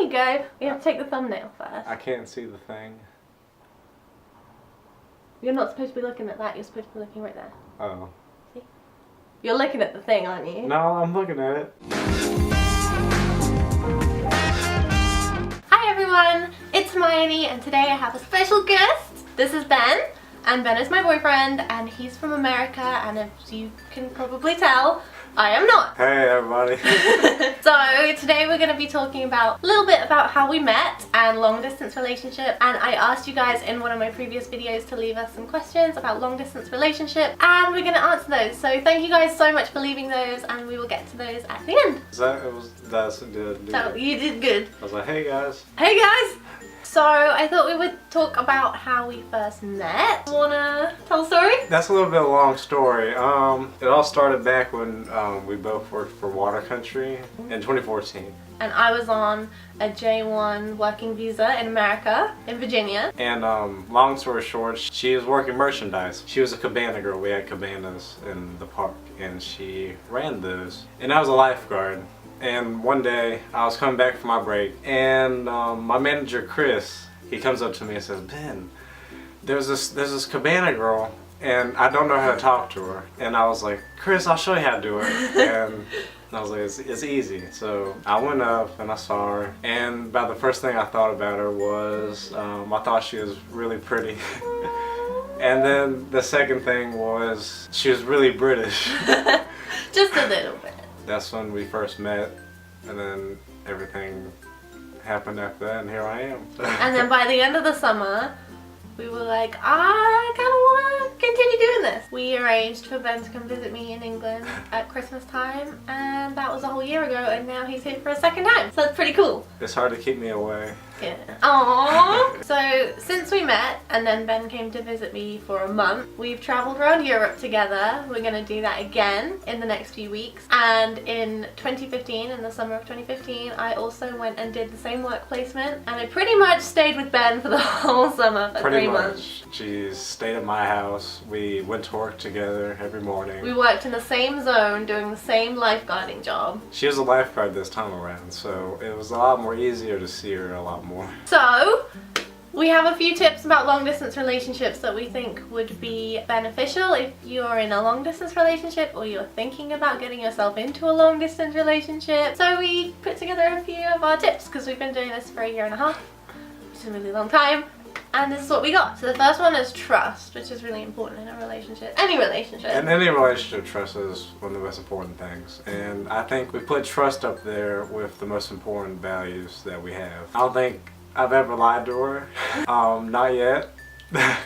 you go. We have to take the thumbnail first. I can't see the thing. You're not supposed to be looking at that. You're supposed to be looking right there. Oh. See? You're looking at the thing, aren't you? No, I'm looking at it. Hi everyone, it's Hermione, and today I have a special guest. This is Ben, and Ben is my boyfriend, and he's from America, and as you can probably tell, I am not. Hey everybody. So today we're going to be talking about a little bit about how we met and long distance relationship, and I asked you guys in one of my previous videos to leave us some questions about long distance relationship, and we're going to answer those. So thank you guys so much for leaving those, and we will get to those at the end. That's good. So you did good. I was like, hey guys. Hey guys! So I thought we would talk about how we first met. Wanna tell a story? That's a little bit of a long story. It all started back when we both worked for Water Country in 2014. And I was on a J1 working visa in America, in Virginia. And long story short, she was working merchandise. She was a cabana girl. We had cabanas in the park, and she ran those. And I was a lifeguard. And one day I was coming back from my break, and my manager Chris, he comes up to me and says, Ben, there's this cabana girl, and I don't know how to talk to her. And I was like, Chris, I'll show you how to do it. And I was like, it's easy. So I went up and I saw her, and about the first thing I thought about her was I thought she was really pretty. And then the second thing was she was really British. Just a little bit. That's when we first met, and then everything happened after that, and here I am. And then by the end of the summer, we were like, I kind of want to continue doing this. We arranged for Ben to come visit me in England at Christmas time, and that was a whole year ago, and now he's here for a second time. So that's pretty cool. It's hard to keep me away. Yeah. Aww. So since we met and then Ben came to visit me for a month, we've traveled around Europe together. We're going to do that again in the next few weeks. And in 2015, in the summer of 2015, I also went and did the same work placement, and I pretty much stayed with Ben for the whole summer for 3 months. She stayed at my house. We went to work together every morning. We worked in the same zone doing the same lifeguarding job. She was a lifeguard this time around, so it was a lot more easier to see her a lot more. So we have a few tips about long distance relationships that we think would be beneficial if you're in a long distance relationship or you're thinking about getting yourself into a long distance relationship. So we put together a few of our tips because we've been doing this for 1.5 years, which is a really long time. And this is what we got. So the first one is trust, which is really important in a relationship. Any relationship. In any relationship, trust is one of the most important things. And I think we put trust up there with the most important values that we have. I don't think I've ever lied to her. Not yet. I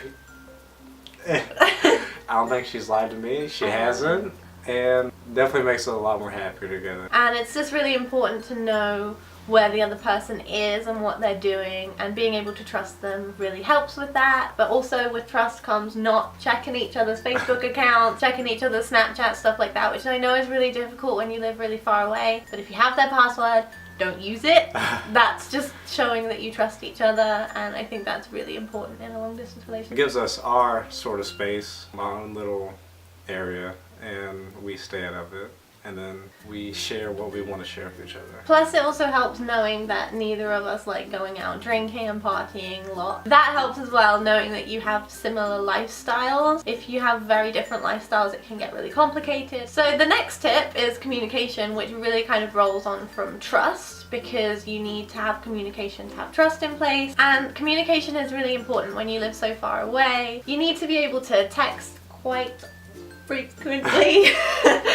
don't think she's lied to me. She hasn't. And definitely makes it a lot more happier together. And it's just really important to know where the other person is and what they're doing, and being able to trust them really helps with that. But also with trust comes not checking each other's Facebook accounts, checking each other's Snapchat, stuff like that, which I know is really difficult when you live really far away. But if you have their password, don't use it. That's just showing that you trust each other, and I think that's really important in a long distance relationship. It gives us our sort of space, our own little area, and we stay out of it. And then we share what we want to share with each other. Plus it also helps knowing that neither of us like going out drinking and partying a lot. That helps as well, knowing that you have similar lifestyles. If you have very different lifestyles, it can get really complicated. So the next tip is communication, which really kind of rolls on from trust, because you need to have communication to have trust in place. And communication is really important when you live so far away. You need to be able to text quite frequently.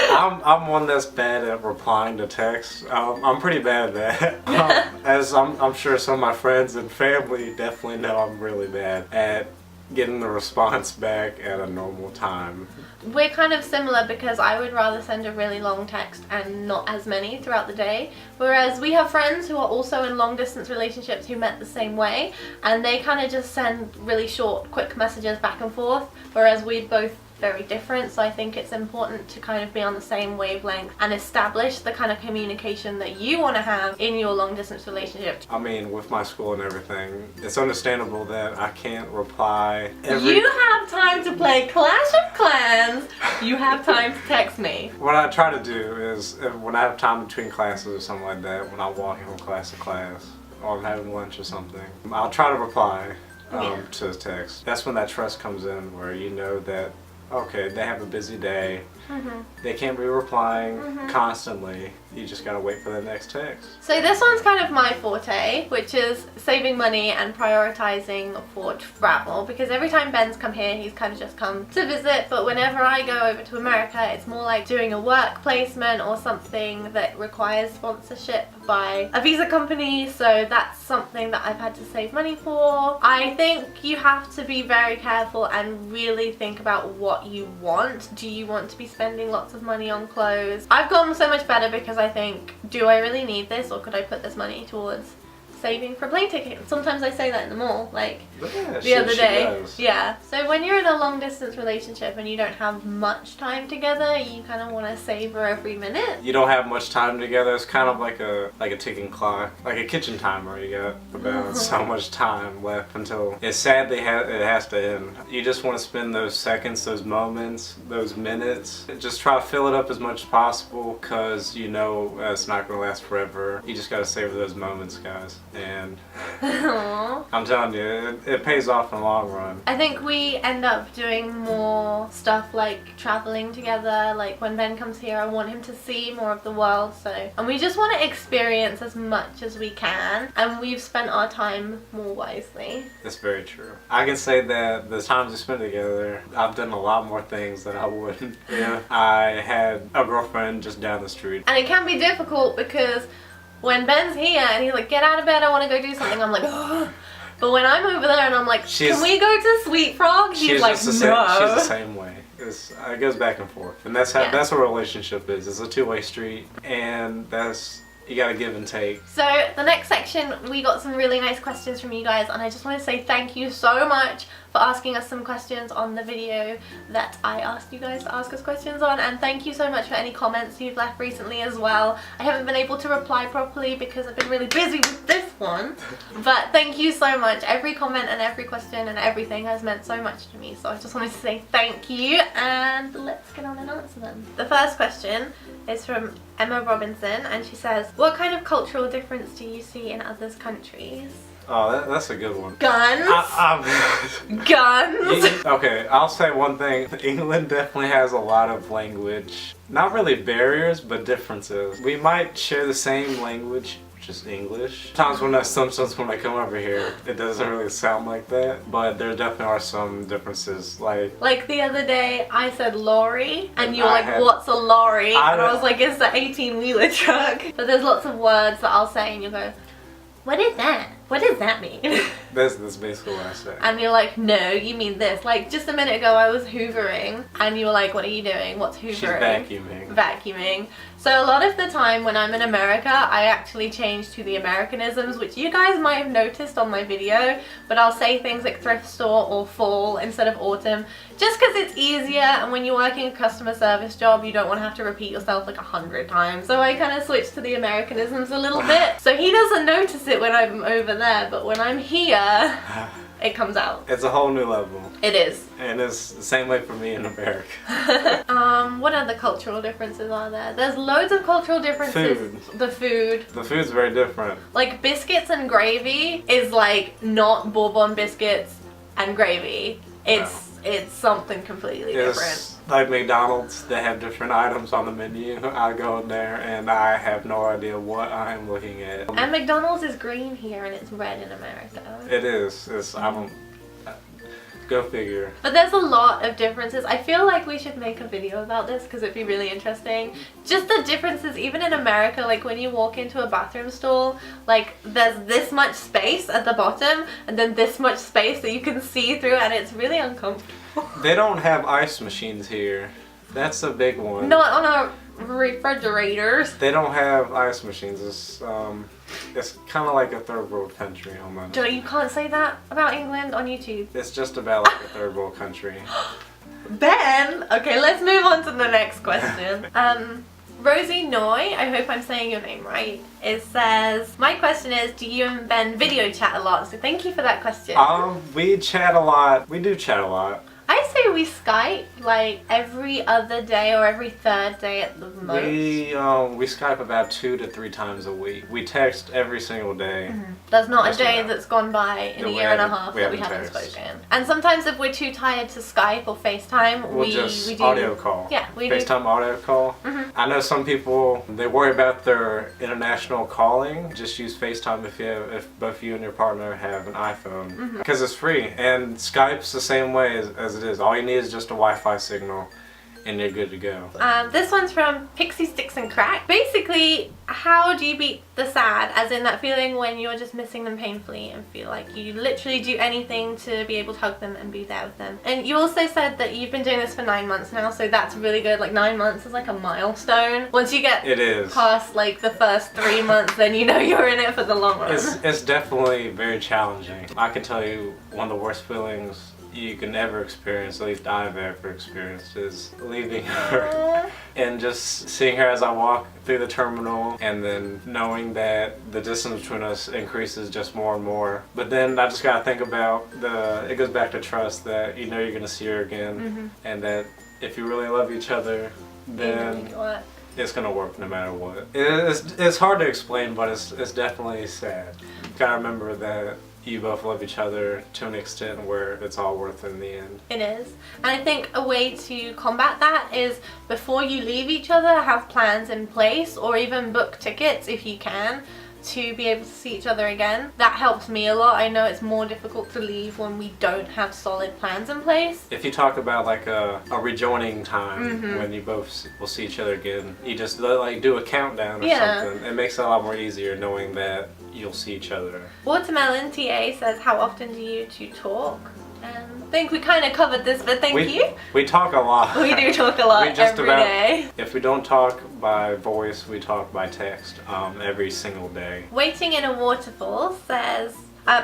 I'm one that's bad at replying to texts. I'm pretty bad at that. As I'm sure some of my friends and family definitely know, I'm really bad at getting the response back at a normal time. We're kind of similar because I would rather send a really long text and not as many throughout the day, whereas we have friends who are also in long distance relationships who met the same way, and they kind of just send really short, quick messages back and forth, whereas we both very different. So I think it's important to kind of be on the same wavelength and establish the kind of communication that you want to have in your long distance relationship. I mean, with my school and everything, it's understandable that I can't reply You have time to play Clash of Clans. You have time to text me. What I try to do is, when I have time between classes or something like that, when I'm walking from class to class, or I'm having lunch or something, I'll try to reply Yeah. to his text. That's when that trust comes in, where you know that, okay, they have a busy day. They can't be replying constantly. You just gotta wait for the next text. So this one's kind of my forte, which is saving money and prioritizing for travel, because every time Ben's come here, he's kind of just come to visit, but whenever I go over to America, it's more like doing a work placement or something that requires sponsorship by a visa company, so that's something that I've had to save money for. I think you have to be very careful and really think about what you want. Do you want to be spending lots of money on clothes? I've gotten so much better because I think, do I really need this, or could I put this money towards saving for plane tickets? Sometimes I say that in the mall, like the other day. Yeah. So when you're in a long distance relationship and you don't have much time together, you kind of want to savor every minute. You don't have much time together. It's kind of like a ticking clock, like a kitchen timer. You got about so much time left until it sadly it has to end. You just want to spend those seconds, those moments, those minutes. Just try to fill it up as much as possible, because you know it's not going to last forever. You just got to savor those moments, guys. And I'm telling you, it pays off in the long run. I think we end up doing more stuff like traveling together. Like when Ben comes here, I want him to see more of the world, and we just want to experience as much as we can, and we've spent our time more wisely. That's very true. I can say that the times we spent together, I've done a lot more things than I would if I had a girlfriend just down the street. And it can be difficult because when Ben's here and he's like, get out of bed, I want to go do something, I'm like, oh. But when I'm over there and I'm like, can we go to Sweet Frog? He's like, no. She's the same way. It goes back and forth. And that's what a relationship is. It's a two-way street. And you gotta give and take. So the next section, we got some really nice questions from you guys, and I just want to say thank you so much for asking us some questions on the video that I asked you guys to ask us questions on, and thank you so much for any comments you've left recently as well. I haven't been able to reply properly because I've been really busy with this one, but thank you so much. Every comment and every question and everything has meant so much to me, so I just wanted to say thank you, and let's get on and answer them. The first question is from Emma Robinson, and she says, what kind of cultural difference do you see in others' countries? Oh, that's a good one. Guns? Guns? Okay, I'll say one thing. England definitely has a lot of language, not really barriers, but differences. We might share the same language, which is English. Sometimes when I come over here, it doesn't really sound like that, but there definitely are some differences. Like the other day, I said lorry, and you were like, what's a lorry? And I was like, it's the 18-wheeler truck. But there's lots of words that I'll say, and you'll go, what is that? What does that mean? That's basically what I say. And you're like, no, you mean this. Like, just a minute ago I was hoovering, and you were like, what are you doing? What's hoovering? She's vacuuming. Vacuuming. So a lot of the time when I'm in America, I actually change to the Americanisms, which you guys might have noticed on my video, but I'll say things like thrift store or fall instead of autumn, just because it's easier, and when you're working a customer service job, you don't want to have to repeat yourself like 100 times. So I kind of switched to the Americanisms a little bit. So he doesn't notice it when I'm over there, but when I'm here, it comes out. It's a whole new level. It is. And it's the same way for me in America. What other cultural differences are there? There's loads of cultural differences. Food. The food. The food's very different. Like biscuits and gravy is like not bourbon biscuits and gravy. It's something completely different. Like McDonald's, they have different items on the menu. I go in there and I have no idea what I am looking at. And McDonald's is green here and it's red in America. It is. Go figure. But there's a lot of differences. I feel like we should make a video about this because it'd be really interesting. Just the differences, even in America, like when you walk into a bathroom stall, like there's this much space at the bottom and then this much space that you can see through, and it's really uncomfortable. They don't have ice machines here. That's a big one. Not on our refrigerators. They don't have ice machines. It's kind of like a third world country almost. You can't say that about England on YouTube. It's just about like a third world country. Ben! Okay, let's move on to the next question. Rosie Noy, I hope I'm saying your name right, it says, my question is, do you and Ben video chat a lot? So thank you for that question. We chat a lot. We do chat a lot. I say we Skype like every other day or every third day at the most. We Skype about 2 to 3 times a week. We text every single day. There's not a Just day about. that's gone by in a That we year and a haven't- half we that we haven't haven't texted. spoken. And sometimes if we're too tired to Skype or FaceTime, We'll we just do audio call. Yeah, we do. FaceTime audio call. I know some people, they worry about their international calling. Just use FaceTime if both you and your partner have an iPhone. Because it's free. And Skype's the same way as it is. All you need is just a Wi-Fi signal and you're good to go. This one's from Pixie Sticks and Crack. Basically, how do you beat the sad, as in that feeling when you're just missing them painfully and feel like you literally do anything to be able to hug them and be there with them? And you also said that you've been doing this for 9 months now, so that's really good. Like 9 months is like a milestone. Once you get It is. past like the first 3 months, then you know you're in it for the long run. It's definitely very challenging. I can tell you one of the worst feelings you can ever experience, at least I've ever experienced, is leaving her and just seeing her as I walk through the terminal, and then knowing that the distance between us increases just more and more. But then I just gotta think about it goes back to trust, that you know you're gonna see her again, and that if you really love each other, then it's gonna work no matter what. It's hard to explain, but it's definitely sad. You gotta remember that you both love each other to an extent where it's all worth it in the end. It is. And I think a way to combat that is, before you leave each other, have plans in place, or even book tickets if you can, to be able to see each other again. That helps me a lot. I know it's more difficult to leave when we don't have solid plans in place. If you talk about like a rejoining time when you both will see each other again, you just like do a countdown or something. It makes it a lot more easier knowing that you'll see each other. Watermelon TA says, how often do you two talk? I think we kind of covered this, but thank you. We talk a lot. We do talk a lot every day. If we don't talk by voice, we talk by text every single day. Waiting in a Waterfall says,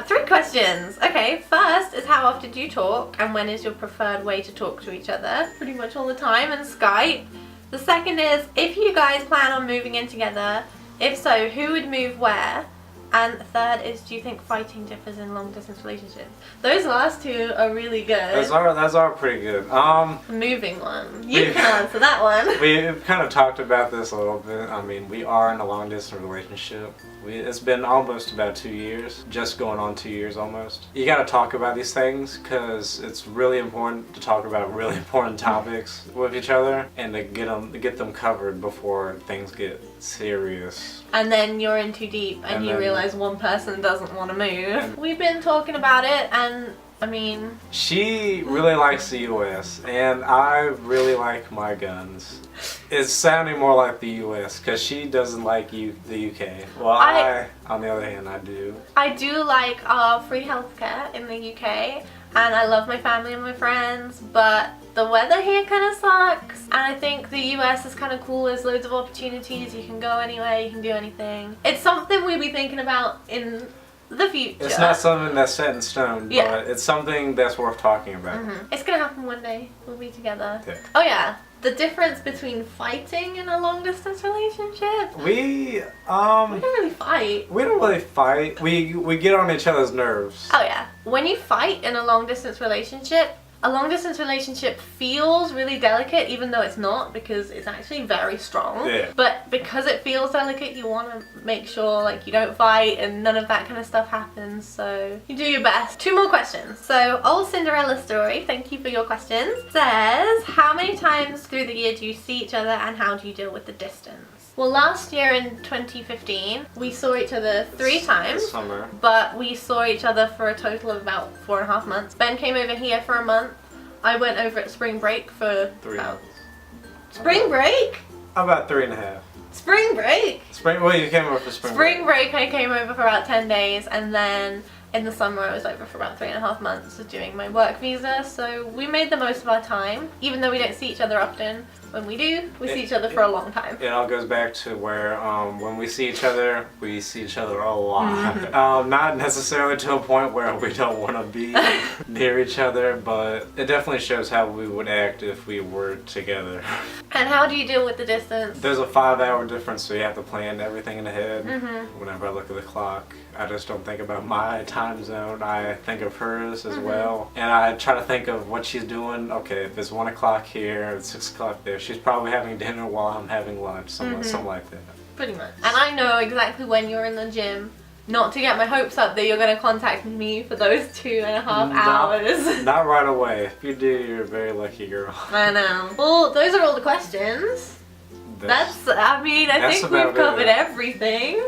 3 questions. Okay, first is, how often do you talk, and when is your preferred way to talk to each other? Pretty much all the time, and Skype. The second is, if you guys plan on moving in together, if so, who would move where? And third is, do you think fighting differs in long distance relationships? Those last 2 are really good. Those are pretty good. The moving one. You can answer that one. We've kind of talked about this a little bit. I mean, we are in a long distance relationship. It's been almost about 2 years, just going on 2 years almost. You gotta talk about these things because it's really important to talk about really important topics with each other and to get them covered before things get serious. And then you're in too deep and you realize one person doesn't want to move. We've been talking about it, and I mean, she really likes the US and I really like my guns. It's sounding more like the US because she doesn't like the UK. Well, I, on the other hand, I do. I do like our free healthcare in the UK, and I love my family and my friends, but the weather here kind of sucks. And I think the US is kind of cool. There's loads of opportunities. You can go anywhere, you can do anything. It's something we'll be thinking about in the future. It's not something that's set in stone, but it's something that's worth talking about. It's gonna happen one day. We'll be together. Yeah. Oh yeah. The difference between fighting in a long distance relationship. We don't really fight. We don't really fight. We get on each other's nerves. Oh yeah. When you fight in a long distance relationship, a long distance relationship feels really delicate, even though it's not, because it's actually very strong. Yeah. But because it feels delicate, you want to make sure like you don't fight and none of that kind of stuff happens, so you do your best. 2 more questions. So, Old Cinderella Story, thank you for your questions, says, how many times through the year do you see each other and how do you deal with the distance? Well, last year in 2015, we saw each other 3 times. Summer. But we saw each other for a total of about 4.5 months. Ben came over here for a month. I went over at spring break for 3 months. Spring break? About 3.5. Spring break? Well, you came over for spring break. Spring break, I came over for about 10 days, and then in the summer I was over for about 3.5 months doing my work visa. So we made the most of our time. Even though we don't see each other often, when we do, we see each other for a long time. It all goes back to where when we see each other a lot. Not necessarily to a point where we don't want to be near each other, but it definitely shows how we would act if we were together. And how do you deal with the distance? There's a 5-hour difference, so you have to plan everything in the head. Whenever I look at the clock, I just don't think about my time zone. I think of hers as well. And I try to think of what she's doing. Okay, if it's 1 o'clock here, it's 6 o'clock there, she's probably having dinner while I'm having lunch, something like that. Pretty much. And I know exactly when you're in the gym, not to get my hopes up that you're going to contact me for those 2.5 hours. Not right away. If you do, you're a very lucky girl. I know. Well, those are all the questions. I think we've covered everything.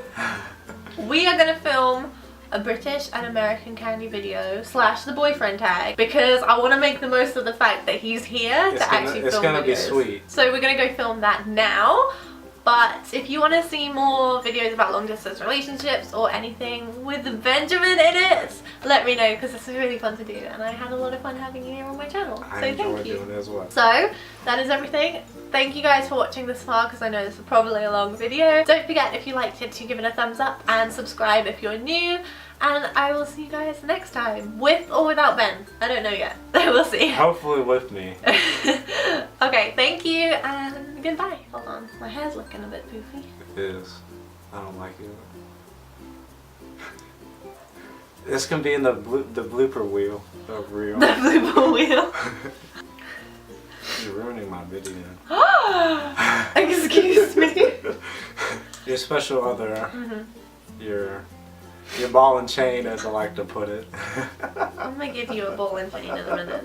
We are going to film a British and American candy video / the boyfriend tag, because I want to make the most of the fact that he's here to actually film videos. It's going to be sweet. So we're going to go film that now. But if you want to see more videos about long distance relationships or anything with Benjamin in it, let me know, because this is really fun to do and I had a lot of fun having you here on my channel. I enjoy doing it as well. So that is everything. Thank you guys for watching this far, because I know this is probably a long video. Don't forget, if you liked it, to give it a thumbs up and subscribe if you're new. And I will see you guys next time, with or without Ben. I don't know yet. We'll see. Hopefully with me. Okay, thank you and goodbye. Hold on, my hair's looking a bit poofy. It is. I don't like it. This can be in the blooper wheel of real. The blooper wheel. You're ruining my video. Excuse me. Your special other. Your ball and chain, as I like to put it. I'm gonna give you a ball and chain in a minute.